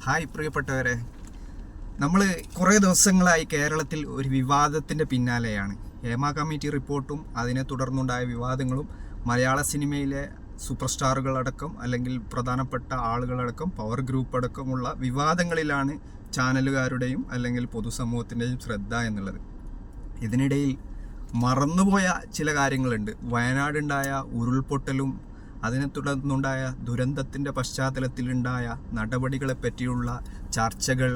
Hi പ്രിയപ്പെട്ടവരെ, നമ്മൾ കുറേ ദിവസങ്ങളായി കേരളത്തിൽ ഒരു വിവാദത്തിൻ്റെ പിന്നാലെയാണ്. ഹേമ കമ്മിറ്റി റിപ്പോർട്ടും അതിനെ തുടർന്നുണ്ടായ വിവാദങ്ങളും മലയാള സിനിമയിലെ സൂപ്പർ സ്റ്റാറുകളടക്കം അല്ലെങ്കിൽ പ്രധാനപ്പെട്ട ആളുകളടക്കം പവർ ഗ്രൂപ്പ് അടക്കമുള്ള വിവാദങ്ങളിലാണ് ചാനലുകാരുടെയും അല്ലെങ്കിൽ പൊതുസമൂഹത്തിൻ്റെയും ശ്രദ്ധ എന്നുള്ളത്. ഇതിനിടയിൽ മറന്നുപോയ ചില കാര്യങ്ങളുണ്ട്. വയനാടുണ്ടായ ഉരുൾപൊട്ടലും അതിനെ തുടർന്നുണ്ടായ ദുരന്തത്തിൻ്റെ പശ്ചാത്തലത്തിലുണ്ടായ നടപടികളെ പറ്റിയുള്ള ചർച്ചകൾ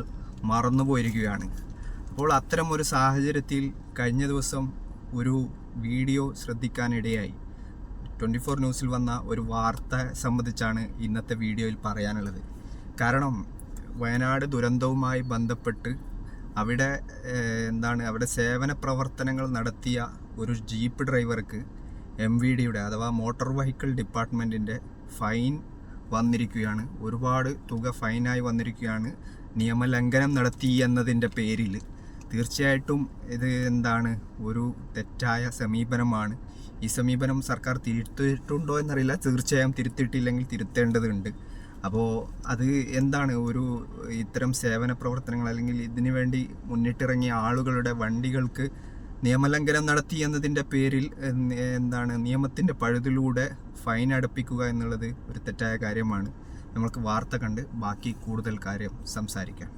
മറന്നുപോയിരിക്കുകയാണ്. അപ്പോൾ അത്തരം ഒരു സാഹചര്യത്തിൽ കഴിഞ്ഞ ദിവസം ഒരു വീഡിയോ ശ്രദ്ധിക്കാനിടയായി. 24 ന്യൂസിൽ വന്ന ഒരു വാർത്ത സംബന്ധിച്ചാണ് ഇന്നത്തെ വീഡിയോയിൽ പറയാനുള്ളത്. കാരണം വയനാട് ദുരന്തവുമായി ബന്ധപ്പെട്ട് അവിടെ സേവന പ്രവർത്തനങ്ങൾ നടത്തിയ ഒരു ജീപ്പ് ഡ്രൈവർക്ക് MVDയുടെ അഥവാ മോട്ടോർ വെഹിക്കിൾ ഡിപ്പാർട്ട്മെൻറ്റിൻ്റെ ഫൈൻ വന്നിരിക്കുകയാണ്. ഒരുപാട് തുക ഫൈനായി വന്നിരിക്കുകയാണ് നിയമലംഘനം നടത്തി എന്നതിൻ്റെ പേരിൽ. തീർച്ചയായിട്ടും ഇത് ഒരു തെറ്റായ സമീപനമാണ്. ഈ സമീപനം സർക്കാർ തിരുത്തിയിട്ടുണ്ടോ എന്നറിയില്ല. തീർച്ചയായും തിരുത്തിയിട്ടില്ലെങ്കിൽ തിരുത്തേണ്ടതുണ്ട്. അപ്പോൾ അത് ഇത്തരം സേവന പ്രവർത്തനങ്ങൾ അല്ലെങ്കിൽ ഇതിനു വേണ്ടി മുന്നിട്ടിറങ്ങിയ ആളുകളുടെ വണ്ടികൾക്ക് നിയമലംഘനം നടത്തി എന്നതിൻ്റെ പേരിൽ നിയമത്തിൻ്റെ പഴുതിലൂടെ ഫൈൻ അടപ്പിക്കുക എന്നുള്ളത് ഒരു തെറ്റായ കാര്യമാണ്. നമുക്ക് വാർത്ത കണ്ട് ബാക്കി കൂടുതൽ കാര്യം സംസാരിക്കാം.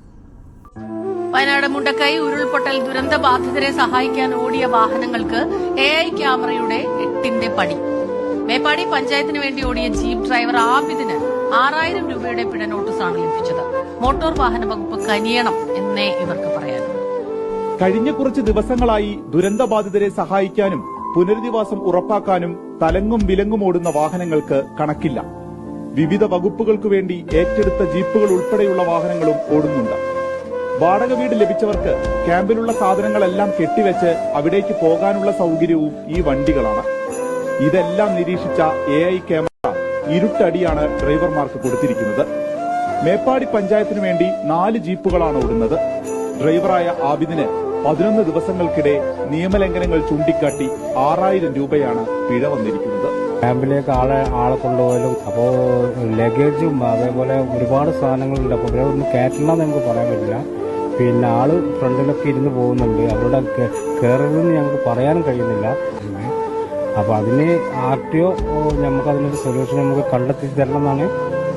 വയനാട് മുണ്ടക്കൈ ഉരുൾപൊട്ടൽ ദുരന്ത ബാധിതരെ സഹായിക്കാൻ ഓടിയ വാഹനങ്ങൾക്ക് AI ക്യാമറയുടെ 8ന്റെ പടി. മേപ്പാടി പഞ്ചായത്തിന് വേണ്ടി ഓടിയ ജീപ്പ് ഡ്രൈവർ ആബിദിന് 6000 രൂപയുടെ പിഴ നോട്ടീസാണ് ലഭിച്ചത്. മോട്ടോർ വാഹന വകുപ്പ് കനിയണം എന്നേ ഇവർക്ക് പറയാനുള്ളൂ. കഴിഞ്ഞ കുറച്ച് ദിവസങ്ങളായി ദുരന്തബാധിതരെ സഹായിക്കാനും പുനരധിവാസം ഉറപ്പാക്കാനും തലങ്ങും വിലങ്ങും ഓടുന്ന വാഹനങ്ങൾക്ക് കണക്കില്ല. വിവിധ വകുപ്പുകൾക്കു വേണ്ടി ഏറ്റെടുത്ത ജീപ്പുകൾ ഉൾപ്പെടെയുള്ള വാഹനങ്ങളും ഓടുന്നുണ്ട്. വാടക വീട് ലഭിച്ചവർക്ക് ക്യാമ്പിലുള്ള സാധനങ്ങളെല്ലാം കെട്ടിവെച്ച് അവിടേക്ക് പോകാനുള്ള സൌകര്യവും ഈ വണ്ടികളാണ്. ഇതെല്ലാം നിരീക്ഷിച്ച AI ക്യാമറ ഇരുട്ടടിയാണ് ഡ്രൈവർമാർക്ക് കൊടുത്തിരിക്കുന്നത്. മേപ്പാടി പഞ്ചായത്തിനു വേണ്ടി 4 ജീപ്പുകളാണ് ഓടുന്നത്. ഡ്രൈവറായ ആബിദിന് 11 ദിവസങ്ങൾക്കിടെ നിയമലംഘനങ്ങൾ ചൂണ്ടിക്കാട്ടി 6000 രൂപയാണ് പിഴ വന്നിരിക്കുന്നത്. ക്യാമ്പിലേക്ക് ആളെ കൊണ്ടുപോയാലും അപ്പോൾ ലഗേജും അതേപോലെ ഒരുപാട് സാധനങ്ങളുണ്ട്. അപ്പോൾ ഇവിടെ ഒന്നും കയറ്റണമെന്ന് നമുക്ക് പറയാൻ പറ്റില്ല. പിന്നെ ആള് ഫ്രണ്ടിലൊക്കെ ഇരുന്ന് പോകുന്നുണ്ട്. അവരുടെ കയറരുതെന്ന് ഞങ്ങൾക്ക് പറയാനും കഴിയുന്നില്ല. അപ്പോൾ അതിന് RTO നമുക്കതിനൊരു സൊല്യൂഷൻ നമുക്ക് കണ്ടെത്തി തരണം എന്നാണ്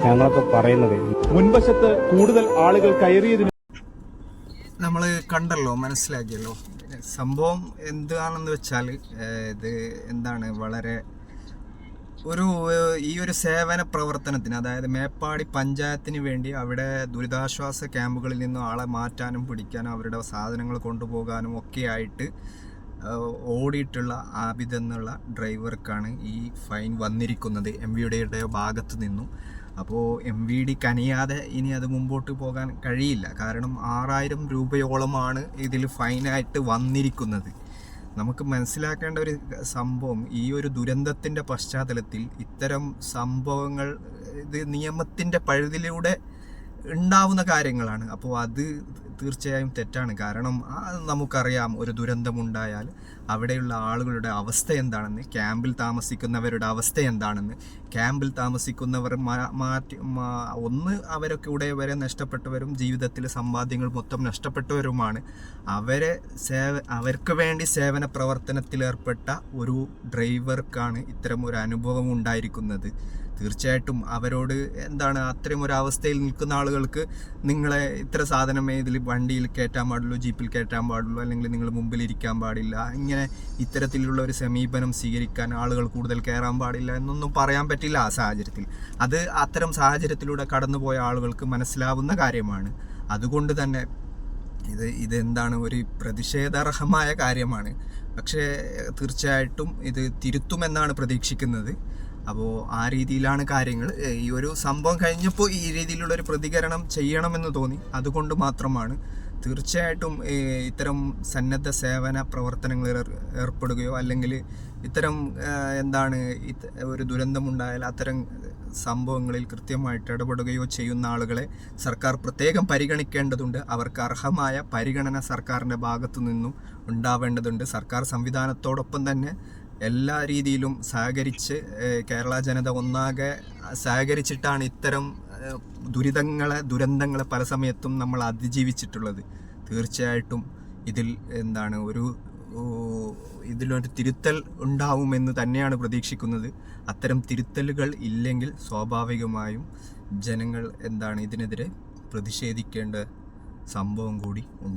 ഞങ്ങളൊക്കെ പറയുന്നത്. മുൻവശത്ത് കൂടുതൽ ആളുകൾ കയറിയതിന് നമ്മൾ കണ്ടല്ലോ, മനസ്സിലാക്കിയല്ലോ. സംഭവം എന്താണെന്ന് വെച്ചാൽ ഇത് വളരെ ഈ ഒരു സേവന പ്രവർത്തനത്തിന്, അതായത് മേപ്പാടി പഞ്ചായത്തിന് വേണ്ടി അവിടെ ദുരിതാശ്വാസ ക്യാമ്പുകളിൽ നിന്നും ആളെ മാറ്റാനും പിടിക്കാനും അവരുടെ സാധനങ്ങൾ കൊണ്ടുപോകാനും ഒക്കെ ആയിട്ട് ഓടിയിട്ടുള്ള ആബിദ് എന്നുള്ള ഡ്രൈവർക്കാണ് ഈ ഫൈൻ വന്നിരിക്കുന്നത് MVDയുടെ ഭാഗത്ത് നിന്നും. അപ്പോൾ MVD കനിയാതെ ഇനി അത് മുമ്പോട്ട് പോകാൻ കഴിയില്ല. കാരണം 6000 രൂപയോളമാണ് ഇതിൽ ഫൈനായിട്ട് വന്നിരിക്കുന്നത്. നമുക്ക് മനസ്സിലാക്കേണ്ട ഒരു സംഭവം, ഈ ഒരു ദുരന്തത്തിൻ്റെ പശ്ചാത്തലത്തിൽ ഇത്തരം സംഭവങ്ങൾ ഇത് നിയമത്തിൻ്റെ പഴുതിലൂടെ ഉണ്ടാവുന്ന കാര്യങ്ങളാണ്. അപ്പോൾ അത് തീർച്ചയായും തെറ്റാണ്. കാരണം നമുക്കറിയാം, ഒരു ദുരന്തമുണ്ടായാൽ അവിടെയുള്ള ആളുകളുടെ അവസ്ഥ എന്താണെന്ന്, ക്യാമ്പിൽ താമസിക്കുന്നവരുടെ അവസ്ഥ എന്താണെന്ന്. ക്യാമ്പിൽ താമസിക്കുന്നവർ അവരൊക്കെ വരെ നഷ്ടപ്പെട്ടവരും ജീവിതത്തിലെ സമ്പാദ്യങ്ങൾ മൊത്തം നഷ്ടപ്പെട്ടവരുമാണ്. അവർക്ക് വേണ്ടി സേവന പ്രവർത്തനത്തിലേർപ്പെട്ട ഒരു ഡ്രൈവർക്കാണ് ഇത്തരം ഒരു അനുഭവം ഉണ്ടായിരിക്കുന്നത്. തീർച്ചയായിട്ടും അവരോട് അത്തരം ഒരു അവസ്ഥയിൽ നിൽക്കുന്ന ആളുകൾക്ക് നിങ്ങളെ ഇത്ര സാധനമേ ഇതിൽ വണ്ടിയിൽ കയറ്റാൻ പാടുള്ളൂ, ജീപ്പിൽ കയറ്റാൻ പാടുള്ളൂ, അല്ലെങ്കിൽ നിങ്ങൾ മുമ്പിൽ ഇരിക്കാൻ പാടില്ല, ഇങ്ങനെ ഇത്തരത്തിലുള്ള ഒരു സമീപനം സ്വീകരിക്കാൻ ആളുകൾ കൂടുതൽ കയറാൻ പാടില്ല എന്നൊന്നും പറയാൻ പറ്റില്ല ആ സാഹചര്യത്തിൽ. അത് അത്തരം സാഹചര്യത്തിലൂടെ കടന്നുപോയ ആളുകൾക്ക് മനസ്സിലാവുന്ന കാര്യമാണ്. അതുകൊണ്ട് തന്നെ ഇത് ഒരു പ്രതിഷേധാർഹമായ കാര്യമാണ്. പക്ഷേ തീർച്ചയായിട്ടും ഇത് തിരുത്തുമെന്നാണ് പ്രതീക്ഷിക്കുന്നത്. അപ്പോൾ ആ രീതിയിലാണ് കാര്യങ്ങൾ. ഈ ഒരു സംഭവം കഴിഞ്ഞപ്പോൾ ഈ രീതിയിലുള്ളൊരു പ്രതികരണം ചെയ്യണമെന്ന് തോന്നി, അതുകൊണ്ട് മാത്രമാണ്. തീർച്ചയായിട്ടും ഇത്തരം സന്നദ്ധ സേവന പ്രവർത്തനങ്ങളിൽ ഏർപ്പെടുകയോ അല്ലെങ്കിൽ ഇത്തരം ഒരു ദുരന്തമുണ്ടായാൽ അത്തരം സംഭവങ്ങളിൽ കൃത്യമായിട്ട് ഇടപെടുകയോ ചെയ്യുന്ന ആളുകളെ സർക്കാർ പ്രത്യേകം പരിഗണിക്കേണ്ടതുണ്ട്. അവർക്ക് അർഹമായ പരിഗണന സർക്കാരിൻ്റെ ഭാഗത്തു നിന്നും ഉണ്ടാവേണ്ടതുണ്ട്. സർക്കാർ സംവിധാനത്തോടൊപ്പം തന്നെ എല്ലാ രീതിയിലും സഹകരിച്ച് കേരള ജനത ഒന്നാകെ സഹകരിച്ചിട്ടാണ് ഇത്തരം ദുരന്തങ്ങളെ പല സമയത്തും നമ്മൾ അതിജീവിച്ചിട്ടുള്ളത്. തീർച്ചയായിട്ടും ഇതിൽ ഇതിലൊരു തിരുത്തൽ ഉണ്ടാവുമെന്ന് തന്നെയാണ് പ്രതീക്ഷിക്കുന്നത്. അത്തരം തിരുത്തലുകൾ ഇല്ലെങ്കിൽ സ്വാഭാവികമായും ജനങ്ങൾ ഇതിനെതിരെ പ്രതിഷേധിക്കേണ്ട സംഭവം കൂടി ഉണ്ട്.